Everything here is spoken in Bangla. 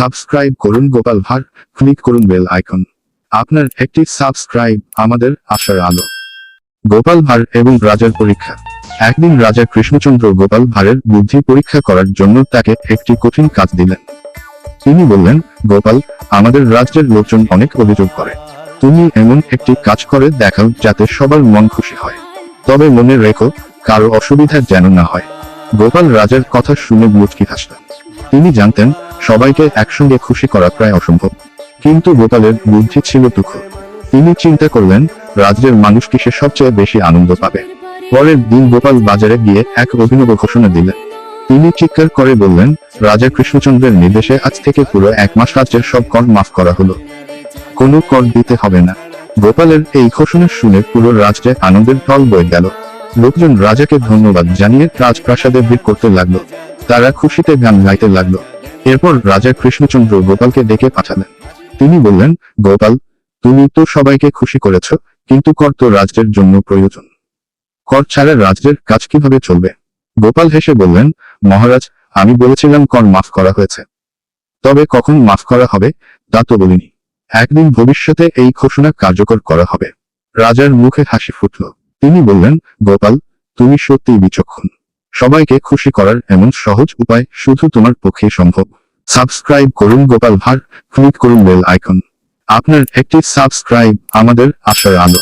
সাবস্ক্রাইব করুন গোপাল ভাঁড়, ক্লিক করুন বেল আইকন। আপনার একটি সাবস্ক্রাইব আমাদের আশার আলো। গোপাল ভাঁড় এবং রাজার পরীক্ষা। একদিন রাজা কৃষ্ণচন্দ্র গোপাল ভাঁড়ের বুদ্ধি পরীক্ষা করার জন্য তাকে একটি কঠিন কাজ দিলেন। তিনি বললেন, গোপাল, আমাদের রাজ্যের লোকজন অনেক অভিযোগ করে। তুমি এমন একটি কাজ করে দেখাও যাতে সবার মন খুশি হয়। তবে মনে রেখো, কারো অসুবিধা যেন না হয়। গোপাল রাজার কথা শুনে মুচকি হাসলেন। তিনি জানতেন সবাইকে একসঙ্গে খুশি করা প্রায় অসম্ভব, কিন্তু গোপালের বুদ্ধি ছিল তুখোড়। তিনি চিন্তা করলেন, রাজ্যের মানুষ কিসে সবচেয়ে বেশি আনন্দ পাবে। পরের দিন গোপাল বাজারে গিয়ে এক অভিনব ঘোষণা দিলেন। তিনি চিৎকার করে বললেন, রাজা কৃষ্ণচন্দ্রের নির্দেশে আজ থেকে পুরো 1 মাস রাজ্যের সব কর মাফ করা হলো। কোনো কর দিতে হবে না। গোপালের এই ঘোষণা শুনে পুরো রাজ্যে আনন্দের ঢল বয়ে গেল। লোকজন রাজাকে ধন্যবাদ জানিয়ে রাজপ্রাসাদে ভিড় করতে লাগলো। তারা খুশিতে গান গাইতে লাগলো। এরপর রাজা কৃষ্ণচন্দ্র গোপালকে ডেকে পাঠালেন। তিনি বললেন, গোপাল, তুমি তো সবাইকে খুশি করেছ, কিন্তু কর তো রাজ্যের জন্য প্রয়োজন। কর ছাড়া রাজ্যের কাজ কিভাবে চলবে? গোপাল হেসে বললেন, মহারাজ, আমি বলেছিলাম কর মাফ করা হয়েছে, তবে কখন মাফ করা হবে তা তো বলিনি। একদিন ভবিষ্যতে এই ঘোষণা কার্যকর করা হবে। রাজার মুখে হাসি ফুটল। তিনি বললেন, গোপাল, তুমি সত্যিই বিচক্ষণ। সবাইকে খুশি করার এমন সহজ উপায় শুধু তোমার পক্ষেই সম্ভব। সাবস্ক্রাইব করুন গোপাল ভাঁড়, ক্লিক করুন বেল আইকন। আপনার একটি সাবস্ক্রাইব আমাদের আশার আলো।